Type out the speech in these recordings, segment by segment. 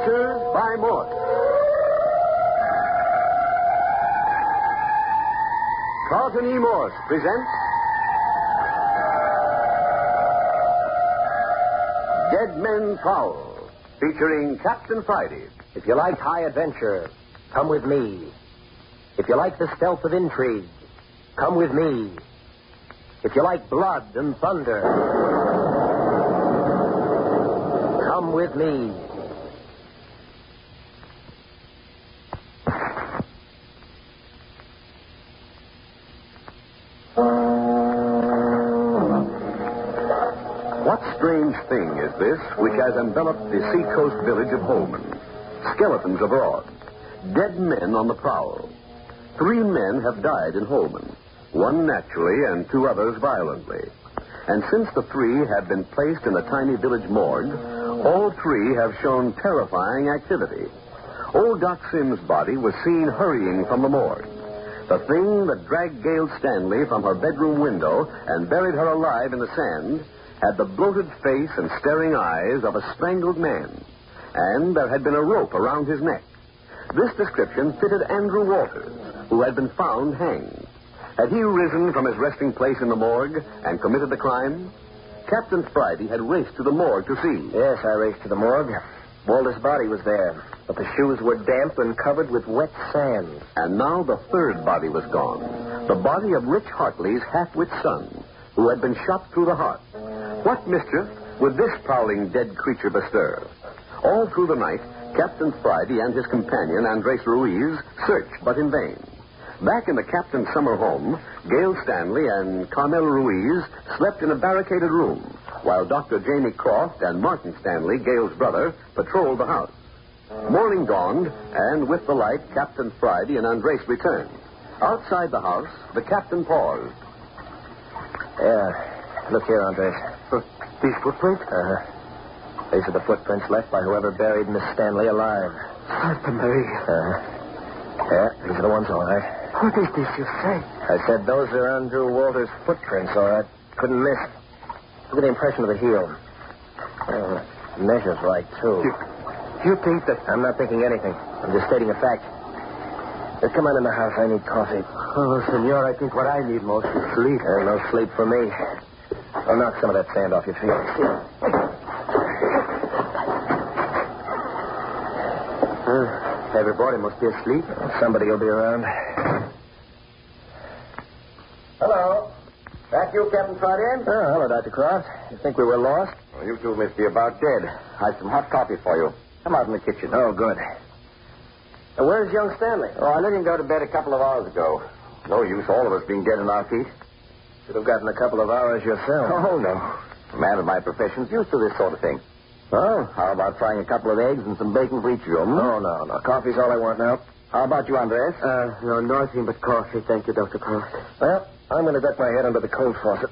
Adventures by Morse. Carlton E. Morse presents Dead Men Prowl, featuring Captain Friday. If you like high adventure, come with me. If you like the stealth of intrigue, come with me. If you like blood and thunder, come with me. What strange thing is this which has enveloped the seacoast village of Holman? Skeletons abroad. Dead men on the prowl. 3 men have died in Holman. 1 naturally and 2 others violently. And since the 3 have been placed in the tiny village morgue, all 3 have shown terrifying activity. Old Doc Sim's body was seen hurrying from the morgue. The thing that dragged Gail Stanley from her bedroom window and buried her alive in the sand had the bloated face and staring eyes of a strangled man. And there had been a rope around his neck. This description fitted Andrew Walters, who had been found hanged. Had he risen from his resting place in the morgue and committed the crime? Captain Friday had raced to the morgue to see. Yes, I raced to the morgue. Walter's body was there, but the shoes were damp and covered with wet sand. And now the 3rd body was gone. The body of Rich Hartley's half-wit son, who had been shot through the heart. What mischief would this prowling dead creature bestir? All through the night, Captain Friday and his companion, Andres Ruiz, searched, but in vain. Back in the captain's summer home, Gail Stanley and Carmel Ruiz slept in a barricaded room, while Dr. Jamie Croft and Martin Stanley, Gail's brother, patrolled the house. Morning dawned, and with the light, Captain Friday and Andres returned. Outside the house, the captain paused. Look here, Andres. These footprints? These are the footprints left by whoever buried Miss Stanley alive. Santa Maria. Yeah, these are the ones, all right. What is this you say? I said those are Andrew Walters' footprints, all right. Couldn't miss. Look at the impression of the heel. Measures right, too. You think that... I'm not thinking anything. I'm just stating a fact. Come on in the house. I need coffee. Oh, senor, I think what I need most is sleep. No sleep for me. I'll knock some of that sand off your feet. Everybody must be asleep. Somebody will be around. Hello. That you, Captain Friday? Oh, hello, Dr. Croft. You think we were lost? Well, you two must be about dead. I've some hot coffee for you. Come out in the kitchen. Oh, good. Where's young Stanley? Oh, I let him go to bed a couple of hours ago. No use all of us being dead on our feet. Should have gotten a couple of hours yourself. Oh, no. A man of my profession's used to this sort of thing. Oh? How about frying a couple of eggs and some bacon for each of you? Oh, no. Coffee's all I want now. How about you, Andres? No, nothing but coffee. Thank you, Dr. Croft. Well, I'm going to duck my head under the cold faucet.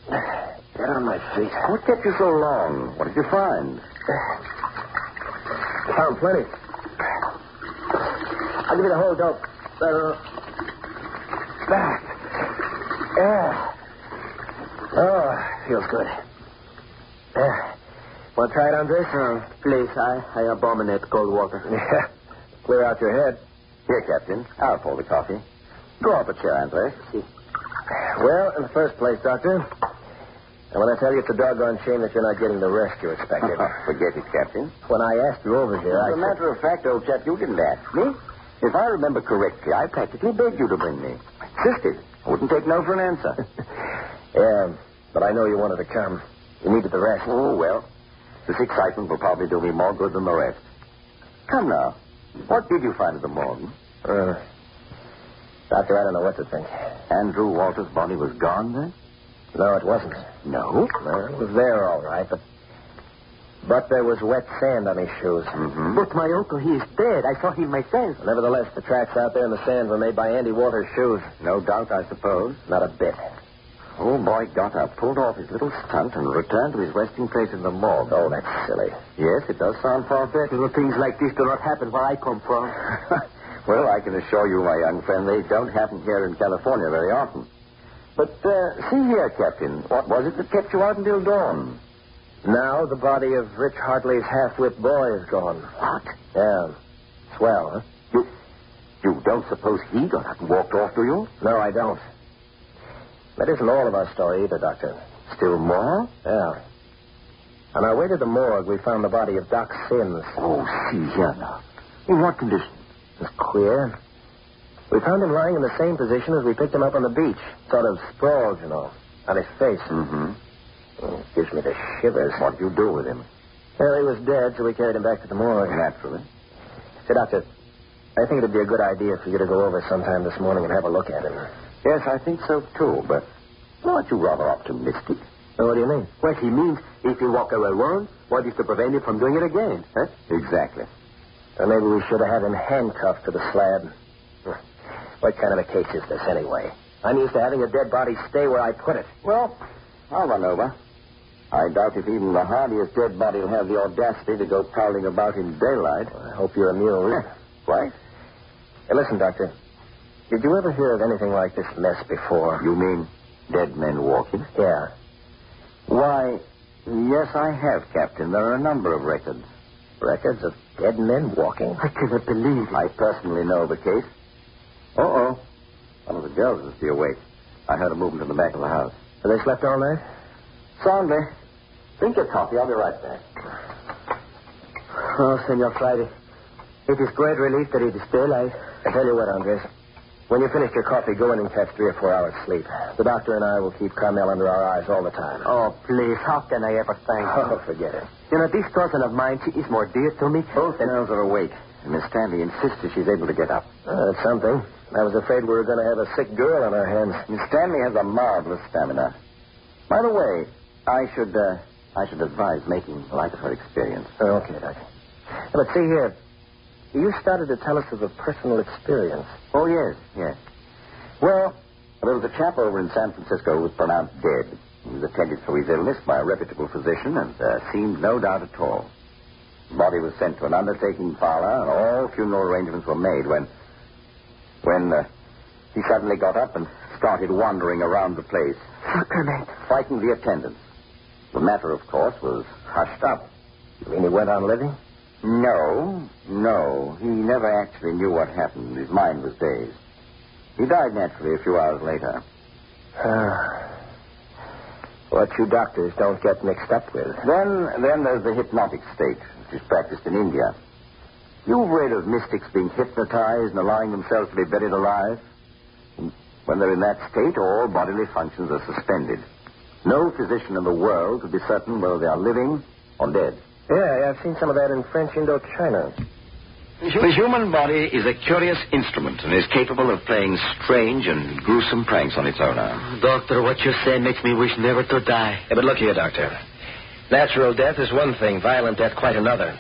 Get on my feet. What kept you so long? What did you find? Found plenty. I'll give you the whole dope. That. Yeah. Oh, feels good. Want to try it, Andres? Please, I abominate cold water. Yeah. Clear out your head. Here, Captain. I'll pour the coffee. Draw up a chair, Andres. See. Well, in the first place, Doctor, I want to tell you it's a doggone shame that you're not getting the rest you expected. Forget it, Captain. When I asked you over here, As a matter of fact, old chap, you didn't ask me. If I remember correctly, I practically begged you to bring me. Insisted. I wouldn't take no for an answer. Yeah, but I know you wanted to come. You needed the rest. Oh, well, this excitement will probably do me more good than the rest. Come now. What did you find at the morgue? Doctor, I don't know what to think. Andrew Walters' body was gone, then? No, it wasn't. No? Well, it was there, all right, but there was wet sand on his shoes. Mm-hmm. But my uncle, he is dead. I saw him myself. Nevertheless, the tracks out there in the sand were made by Andy Walters' shoes. No doubt, I suppose. Not a bit. Oh, boy got up, pulled off his little stunt, and returned to his resting place in the morgue. Oh, that's silly. Yes, it does sound far-fetched. Things like this do not happen where I come from. Well, I can assure you, my young friend, they don't happen here in California very often. But, see here, Captain, what was it that kept you out until dawn? Now the body of Rich Hartley's half-wit boy is gone. What? Yeah. Swell, huh? You don't suppose he got up and walked off, do you? No, I don't. That isn't all of our story either, Doctor. Still more? Yeah. On our way to the morgue, we found the body of Doc Sims. Oh, see here now. In what condition? It's queer. We found him lying in the same position as we picked him up on the beach. Sort of sprawled, on his face. Mm-hmm. It gives me the shivers. What did you do with him? Well, he was dead, so we carried him back to the morgue. Naturally. Say, Doctor, I think it'd be a good idea for you to go over sometime this morning and have a look at him. Yes, I think so, too, but aren't you rather optimistic? What do you mean? Well, he means if he walk away once, what is to prevent him from doing it again? Huh? Exactly. Or maybe we should have had him handcuffed to the slab. What kind of a case is this, anyway? I'm used to having a dead body stay where I put it. Well, I'll run over. I doubt if even the hardiest dead body will have the audacity to go prowling about in daylight. Well, I hope you're amused. Right? Hey, listen, Doctor. Did you ever hear of anything like this mess before? You mean dead men walking? Yeah. Why, yes, I have, Captain. There are a number of records. Records of dead men walking? I cannot believe it. I personally know of a case. Uh-oh. One of the girls is still awake. I heard a movement in the back of the house. Have they slept all night? Soundly. Drink your coffee. I'll be right back. Oh, Senor Friday. It is great relief that it is daylight. I tell you what, Andres. When you finish your coffee, go in and catch 3 or 4 hours sleep. The doctor and I will keep Carmel under our eyes all the time. Oh, please. How can I ever thank you? Oh, forget it. This cousin of mine, she is more dear to me. Both girls are awake. And Miss Stanley insists that she's able to get up. That's something. I was afraid we were going to have a sick girl on our hands. Miss Stanley has a marvelous stamina. By the way, I should advise making light of her experience. Okay, Doctor. But see here. You started to tell us of a personal experience. Oh, yes. Well, there was a chap over in San Francisco who was pronounced dead. He was attended for his illness by a reputable physician and seemed no doubt at all. The body was sent to an undertaking parlor, and all funeral arrangements were made when he suddenly got up and started wandering around the place. Frightened the attendants. The matter, of course, was hushed up. You mean he went on living? No. He never actually knew what happened. His mind was dazed. He died naturally a few hours later. What you doctors don't get mixed up with. Then there's the hypnotic state, which is practiced in India. You've read of mystics being hypnotized and allowing themselves to be buried alive. When they're in that state, all bodily functions are suspended. No physician in the world could be certain whether they are living or dead. Yeah, I've seen some of that in French Indochina. The human body is a curious instrument and is capable of playing strange and gruesome pranks on its owner. Doctor, what you say makes me wish never to die. Yeah, but look here, Doctor. Natural death is one thing, violent death quite another.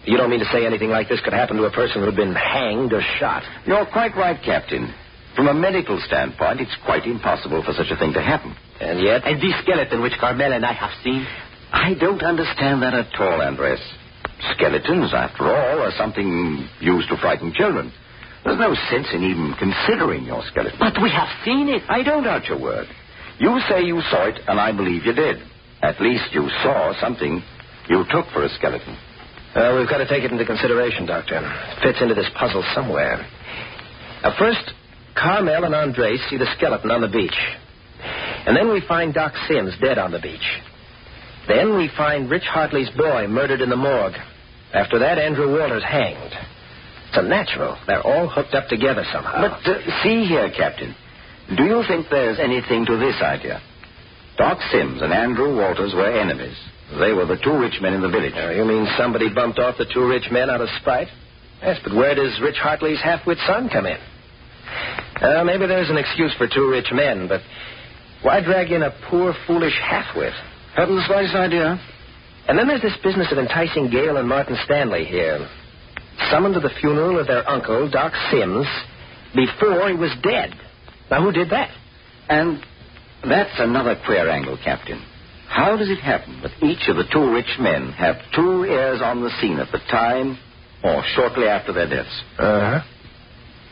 You don't mean to say anything like this could happen to a person who'd been hanged or shot? You're quite right, Captain. From a medical standpoint, it's quite impossible for such a thing to happen. And yet? And this skeleton which Carmel and I have seen? I don't understand that at all, Andres. Skeletons, after all, are something used to frighten children. There's no sense in even considering your skeleton. But we have seen it. I don't doubt your word. You say you saw it, and I believe you did. At least you saw something you took for a skeleton. We've got to take it into consideration, Doctor. It fits into this puzzle somewhere. First, Carmel and Andres see the skeleton on the beach. And then we find Doc Sims dead on the beach. Then we find Rich Hartley's boy murdered in the morgue. After that, Andrew Walters hanged. It's unnatural. They're all hooked up together somehow. But see here, Captain. Do you think there's anything to this idea? Doc Sims and Andrew Walters were enemies. They were the 2 rich men in the village. You mean somebody bumped off the 2 rich men out of spite? Yes, but where does Rich Hartley's half-wit son come in? Maybe there's an excuse for 2 rich men, but why drag in a poor, foolish half-wit? Haven't the slightest idea. And then there's this business of enticing Gale and Martin Stanley here. Summoned to the funeral of their uncle, Doc Sims, before he was dead. Now, who did that? And that's another queer angle, Captain. How does it happen that each of the 2 rich men have 2 heirs on the scene at the time or shortly after their deaths? Uh-huh.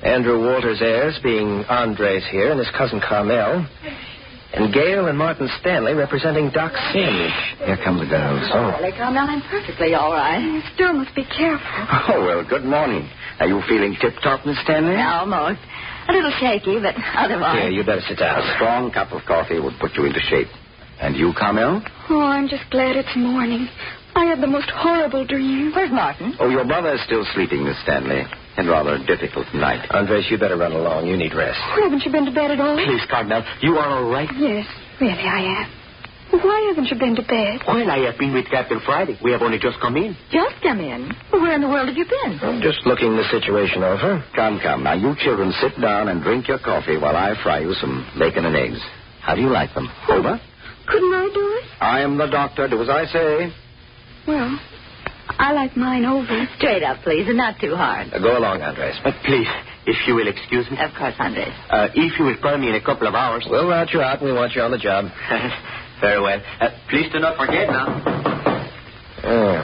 Andrew Walters' heirs being Andres here and his cousin Carmel. And Gail and Martin Stanley representing Doc Sims. Here come the girls. Well, calm down. I'm perfectly all right. You still must be careful. Oh, well, good morning. Are you feeling tip-top, Miss Stanley? Almost. A little shaky, but otherwise. Here, you better sit down. A strong cup of coffee would put you into shape. And you, Carmel? Oh, I'm just glad it's morning. I had the most horrible dream. Where's Martin? Oh, your brother is still sleeping, Miss Stanley. Had rather a difficult night. Andres, you better run along. You need rest. Oh, haven't you been to bed at all? Please, Carmel, you are all right? Yes, really, I am. Why haven't you been to bed? Well, I have been with Captain Friday. We have only just come in. Just come in. Where in the world have you been? I'm just looking the situation over. Come. Now, you children sit down and drink your coffee while I fry you some bacon and eggs. How do you like them? Over? Couldn't I do it? I am the doctor. Do as I say. Well, I like mine over. Straight up, please, and not too hard. Go along, Andres. But please, if you will excuse me. Of course, Andres. If you will call me in a couple of hours. We'll route you out. We want you on the job. Very well. Please do not forget now. Oh.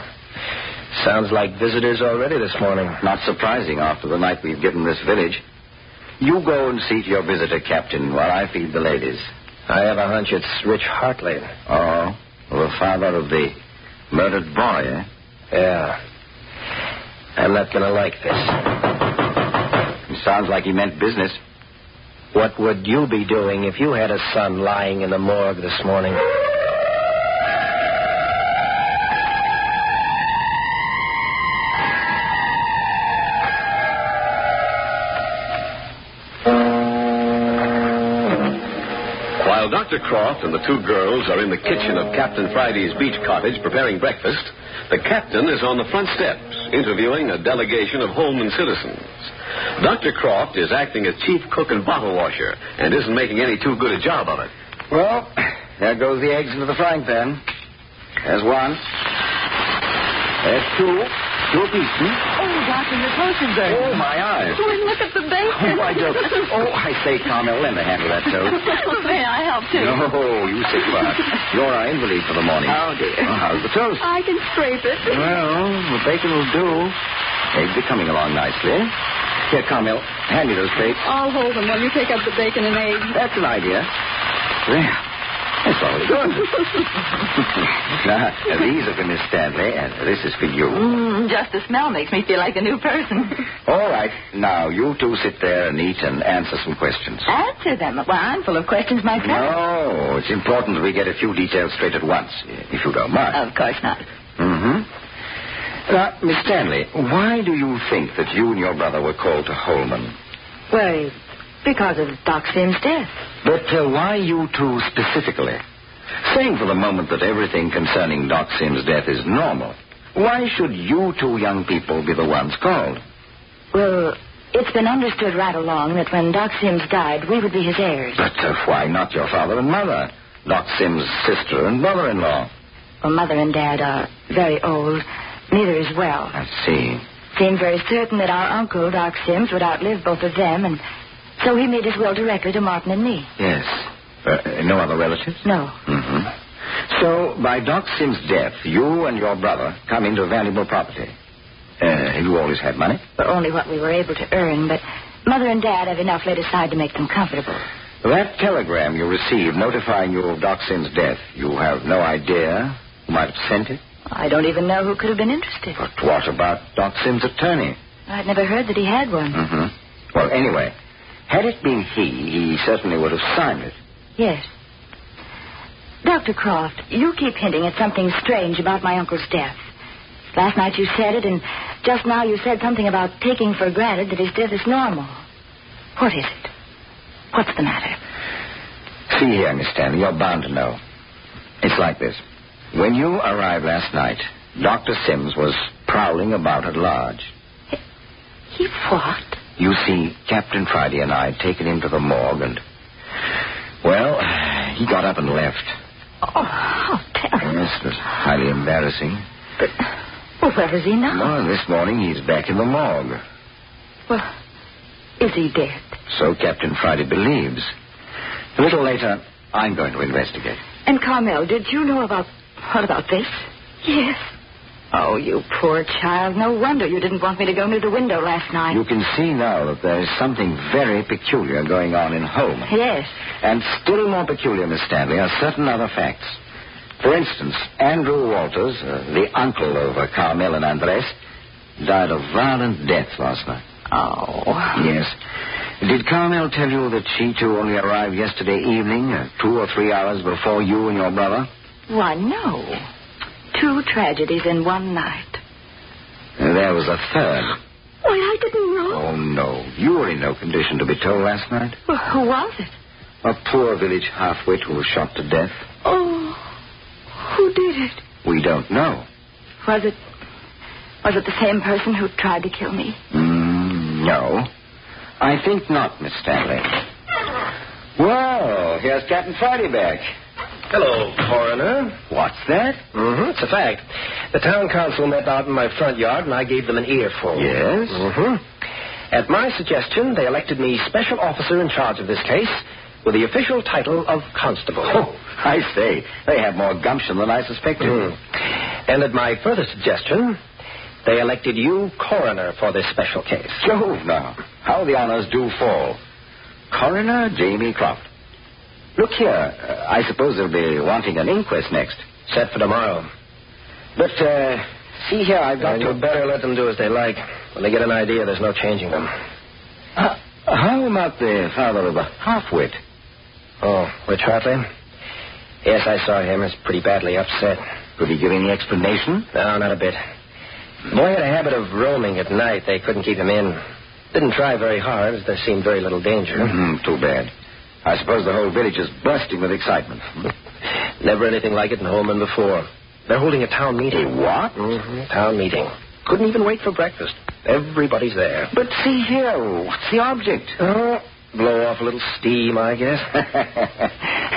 Sounds like visitors already this morning. Not surprising after the night we've given this village. You go and see to your visitor, Captain, while I feed the ladies. I have a hunch it's Rich Hartley. Oh, the father of the murdered boy, eh? Yeah. I'm not going to like this. It sounds like he meant business. What would you be doing if you had a son lying in the morgue this morning? While Dr. Croft and the two girls are in the kitchen of Captain Friday's beach cottage preparing breakfast, the captain is on the front steps interviewing a delegation of Holman citizens. Dr. Croft is acting as chief cook and bottle washer and isn't making any too good a job of it. Well, there goes the eggs into the frying pan. There's one. There's two. Two apiece, Oh, Doctor, your toast is burning. Oh, my eyes. Oh, and look at the bacon. Why, I say, Carmel, lend a hand to that toast. May I help, too? No, you sit quiet. You're our invalid for the morning. Oh, dear. Well, how's the toast? I can scrape it. Well, the bacon will do. Eggs are coming along nicely. Here, Carmel, hand me those plates. I'll hold them while you take up the bacon and eggs. That's an idea. There. That's all good. Now, these are for Miss Stanley, and this is for you. Just the smell makes me feel like a new person. All right. Now, you two sit there and eat and answer some questions. Answer them. Well, I'm full of questions myself. No, it's important that we get a few details straight at once, if you don't mind. Of course not. Now, Miss Stanley, why do you think that you and your brother were called to Holman? Well, because of Doc Sims' death. But why you two specifically? Saying for the moment that everything concerning Doc Sims' death is normal, why should you two young people be the ones called? Well, it's been understood right along that when Doc Sims died, we would be his heirs. But why not your father and mother? Doc Sims' sister and brother-in-law. Well, Mother and Dad are very old. Neither is well. I see. Seemed very certain that our uncle, Doc Sims, would outlive both of them, and so he made his will directly to Martin and me. Yes. No other relatives? No. So, by Doc Sims' death, you and your brother come into valuable property. You always had money? Well, only what we were able to earn, but Mother and Dad have enough laid aside to make them comfortable. That telegram you received notifying you of Doc Sims' death, you have no idea who might have sent it? I don't even know who could have been interested. But what about Doc Sims' attorney? I'd never heard that he had one. Well, anyway, had it been he certainly would have signed it. Yes. Dr. Croft, you keep hinting at something strange about my uncle's death. Last night you said it, and just now you said something about taking for granted that his death is normal. What is it? What's the matter? See here, Miss Stanley, you're bound to know. It's like this. When you arrived last night, Dr. Sims was prowling about at large. He what? You see, Captain Friday and I had taken him to the morgue, and, well, he got up and left. Oh, how terrible. Yes, it was highly embarrassing. But, well, where is he now? Well, this morning he's back in the morgue. Well, is he dead? So Captain Friday believes. A little later, I'm going to investigate. And Carmel, did you know about... What about this? Yes. Oh, you poor child. No wonder you didn't want me to go near the window last night. You can see now that there's something very peculiar going on in Holman. Yes. And still more peculiar, Miss Stanley, are certain other facts. For instance, Andrew Walters, the uncle of Carmel and Andres, died of violent death last night. Oh. Yes. Did Carmel tell you that she, too, only arrived yesterday evening, 2 or 3 hours before you and your brother? Why, no. 2 tragedies in one night. There was a third. Why, I didn't know. Oh, no. You were in no condition to be told last night. Well, who was it? A poor village half-wit who was shot to death. Oh, who did it? We don't know. Was it the same person who tried to kill me? No. I think not, Miss Stanley. Well, here's Captain Friday back. Hello, coroner. What's that? It's a fact. The town council met out in my front yard, and I gave them an earful. Yes? At my suggestion, they elected me special officer in charge of this case with the official title of constable. Oh, I say. They have more gumption than I suspected. And at my further suggestion, they elected you coroner for this special case. Jove, now. How the honors do fall. Coroner Jamie Croft. Look here. I suppose they'll be wanting an inquest next. Set for tomorrow. But, see here, I've got You to... better let them do as they like. When they get an idea, there's no changing them. How about the father of the half-wit? Oh, Rich Hartley? Yes, I saw him. He's pretty badly upset. Could he give any explanation? No, not a bit. The boy had a habit of roaming at night. They couldn't keep him in. Didn't try very hard, as there seemed very little danger. Too bad. I suppose the whole village is bursting with excitement. Never anything like it in Holman before. They're holding a town meeting. A what? Town meeting. Couldn't even wait for breakfast. Everybody's there. But see here, what's the object? Oh, blow off a little steam, I guess.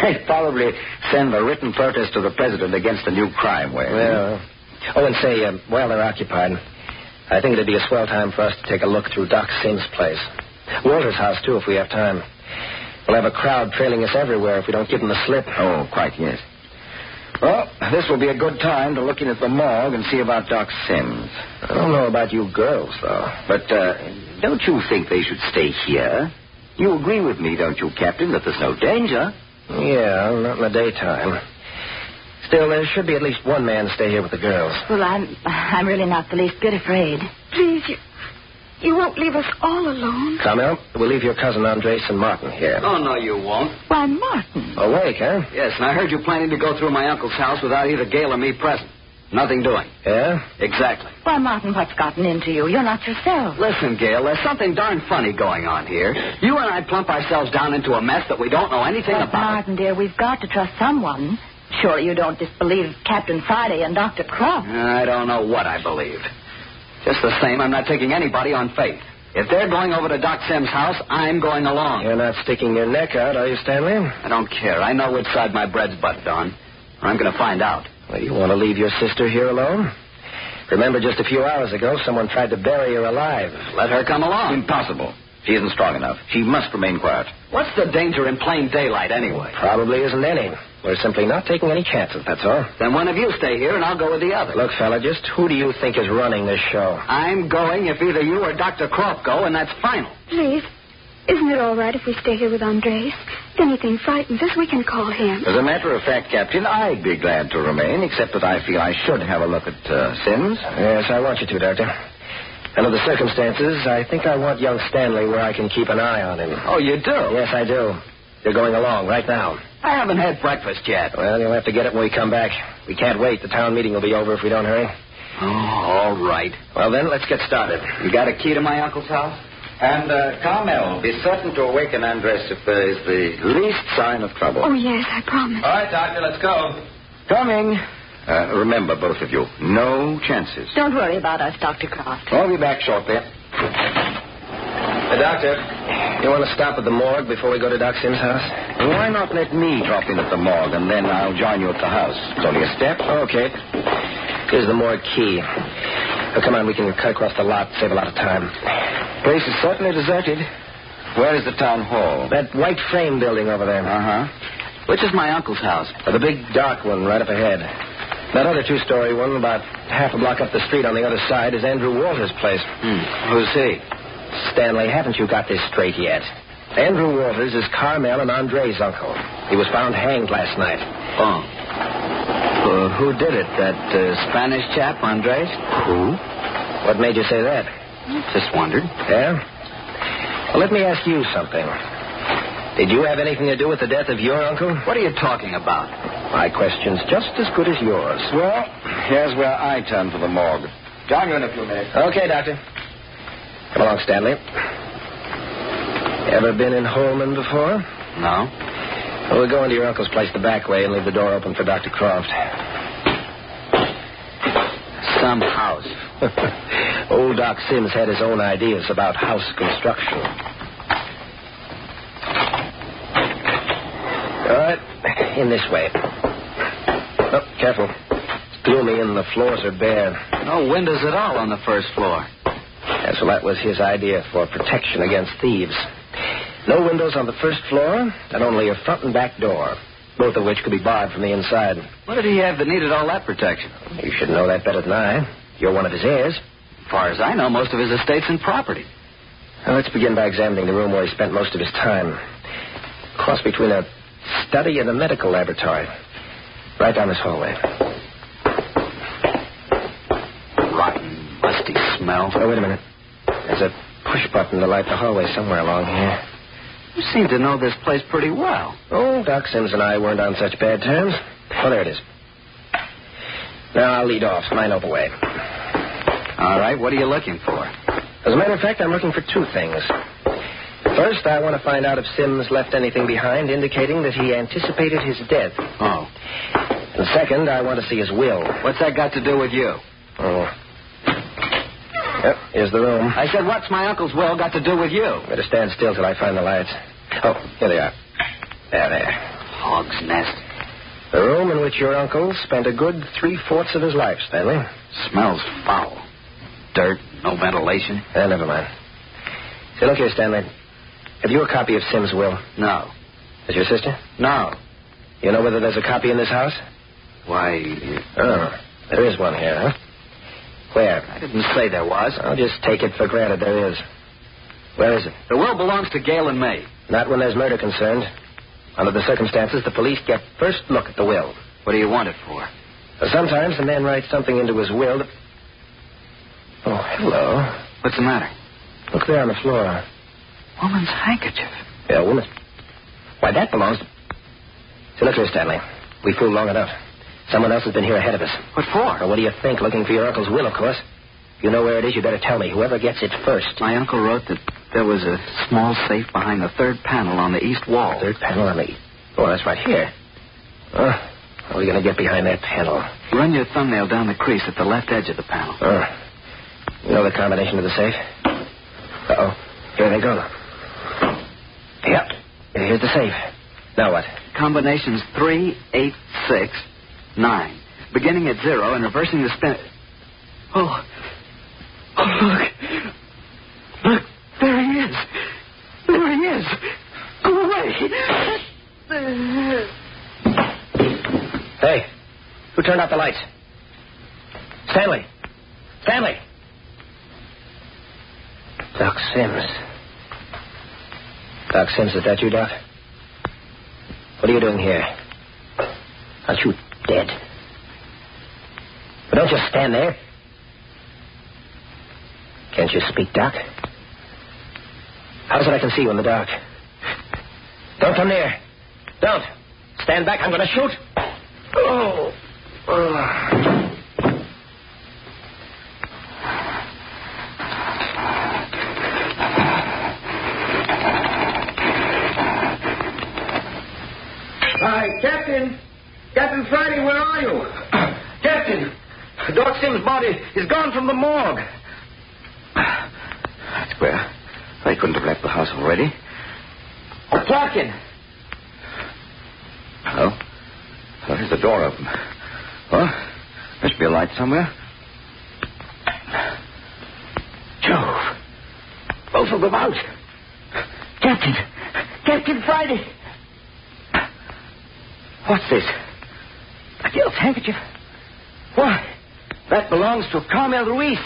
They'd probably send a written protest to the president against a new crime wave. Well... Oh, and say, while they're occupied, I think it'd be a swell time for us to take a look through Doc Sims' place. Walter's house, too, if we have time. We'll have a crowd trailing us everywhere if we don't give them the slip. Oh, quite, yes. Well, this will be a good time to look in at the morgue and see about Doc Sims. I don't know about you girls, though. But, don't you think they should stay here? You agree with me, don't you, Captain, that there's no danger? Yeah, not in the daytime. Still, there should be at least one man to stay here with the girls. Well, I'm really not the least bit afraid. Please, you won't leave us all alone. Carmel, we'll leave your cousin Andres and Martin here. Oh, no, you won't. Why, Martin. Awake, huh? Yes, and I heard you planning to go through my uncle's house without either Gail or me present. Nothing doing. Yeah? Exactly. Why, Martin, what's gotten into you? You're not yourself. Listen, Gail, there's something darn funny going on here. You and I plump ourselves down into a mess that we don't know anything But, about. Martin, dear, we've got to trust someone. Surely you don't disbelieve Captain Friday and Dr. Croft. I don't know what I believed. Just the same, I'm not taking anybody on faith. If they're going over to Doc Sims' house, I'm going along. You're not sticking your neck out, are you, Stanley? I don't care. I know which side my bread's buttered on. Or I'm going to find out. Well, you want to leave your sister here alone? Remember, just a few hours ago, someone tried to bury her alive. Let her come along. Impossible. She isn't strong enough. She must remain quiet. What's the danger in plain daylight, anyway? Probably isn't any. We're simply not taking any chances, that's all. Then one of you stay here, and I'll go with the other. Look, fella, just who do you think is running this show? I'm going if either you or Dr. Croft go, and that's final. Please, isn't it all right if we stay here with Andres? If anything frightens us, we can call him. As a matter of fact, Captain, I'd be glad to remain, except that I feel I should have a look at Sims. Yes, I want you to, Doctor. Under the circumstances, I think I want young Stanley where I can keep an eye on him. Oh, you do? Yes, I do. You're going along right now. I haven't had breakfast yet. Well, you'll have to get it when we come back. We can't wait. The town meeting will be over if we don't hurry. Oh, all right. Well, then, let's get started. You got a key to my uncle's house? And, Carmel, be certain to awaken Andres if there is the least sign of trouble. Oh, yes, I promise. All right, Doctor, let's go. Coming. Remember, both of you, no chances. Don't worry about us, Dr. Croft. I'll be back shortly. Hey, Doctor, you want to stop at the morgue before we go to Doc Sims' house? Why not let me drop in at the morgue, and then I'll join you at the house? It's only a step. Okay. Here's the morgue key. Oh, come on, we can cut across the lot, save a lot of time. Place is certainly deserted. Where is the town hall? That white frame building over there. Uh-huh. Which is my uncle's house? The big dark one right up ahead. That other two-story one, about half a block up the street on the other side, is Andrew Walters' place. Who's he? Stanley, haven't you got this straight yet? Andrew Walters is Carmel and Andre's uncle. He was found hanged last night. Oh. Who did it? That Spanish chap, Andres? Who? What made you say that? Just wondered. Yeah? Well, let me ask you something. Did you have anything to do with the death of your uncle? What are you talking about? My question's just as good as yours. Well, here's where I turn for the morgue. Join you in a few minutes. Okay, Doctor. Come along, Stanley. Ever been in Holman before? No. Well, we'll go into your uncle's place the back way and leave the door open for Dr. Croft. Some house. Old Doc Sims had his own ideas about house construction. All right, in this way. Oh, careful. It's gloomy and the floors are bare. No windows at all on the first floor. Yes, well, that was his idea for protection against thieves. No windows on the first floor, and only a front and back door, both of which could be barred from the inside. What did he have that needed all that protection? You should know that better than I. You're one of his heirs. As far as I know, most of his estate's in property. Well, let's begin by examining the room where he spent most of his time. Cross between a study and a medical laboratory. Right down this hallway. Rotten, musty smell. Oh, wait a minute. There's a push button to light the hallway somewhere along here. You seem to know this place pretty well. Oh, Doc Sims and I weren't on such bad terms. Oh, there it is. Now I'll lead off. Mine up away. All right, what are you looking for? As a matter of fact, I'm looking for two things. First, I want to find out if Sims left anything behind indicating that he anticipated his death. Oh. And second, I want to see his will. What's that got to do with you? Oh. Yep, here's the room. I said, what's my uncle's will got to do with you? Better stand still till I find the lights. Oh, here they are. There. Hog's nest. The room in which your uncle spent a good 3/4 of his life, Stanley. Smells foul. Dirt, no ventilation. Never mind. Say, look here, Stanley. Have you a copy of Sims' will? No. Is your sister? No. You know whether there's a copy in this house? Why... Oh, there is one here, huh? Where? I didn't say there was. I'll just take it for granted there is. Where is it? The will belongs to Gail and May. Not when there's murder concerned. Under the circumstances, the police get first look at the will. What do you want it for? Sometimes the man writes something into his will that... Oh, hello. What's the matter? Look there on the floor. Woman's handkerchief. Yeah, woman. Why, that belongs to... So look here, Stanley. We fooled long enough. Someone else has been here ahead of us. What for? Well, what do you think? Looking for your uncle's will, of course. If you know where it is, you better tell me. Whoever gets it first. My uncle wrote that there was a small safe behind the third panel on the east wall. Third panel on the... Oh, that's right here. How are we going to get behind that panel? Run your thumbnail down the crease at the left edge of the panel. You know the combination of the safe? Uh-oh. Here they go. Yep. Here's the safe. Now what? Combinations 3, 8, 6, 9. Beginning at 0 and reversing the spin... Oh, look. Look, there he is. There he is. Go away. Hey, who turned out the lights? Stanley. Stanley. Doc Sims. Doc Sims, is that you, Doc? What are you doing here? Aren't you dead? But don't just stand there. Can't you speak, Doc? How is it I can see you in the dark? Don't come near. Don't. Stand back. I'm going to shoot. Oh. Hi, Captain. Captain Friday, where are you? Captain, Doc Sims' body is gone from the morgue. That's queer. They couldn't have left the house already. Oh, Captain. Hello? Oh, here's the door open. Well, there should be a light somewhere. Jove. Both of them out. Captain Friday. What's this? A girl's handkerchief. That belongs to Carmel Ruiz.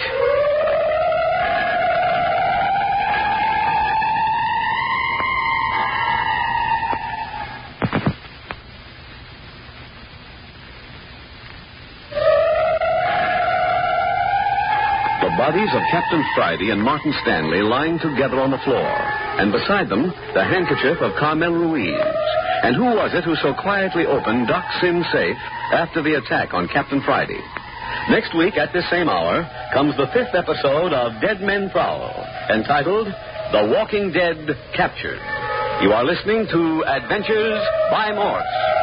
The bodies of Captain Friday and Martin Stanley lying together on the floor, and beside them, the handkerchief of Carmel Ruiz. And who was it who so quietly opened Doc Sim's safe after the attack on Captain Friday? Next week at this same hour comes the 5th episode of Dead Men Prowl, entitled The Walking Dead Captured. You are listening to Adventures by Morse.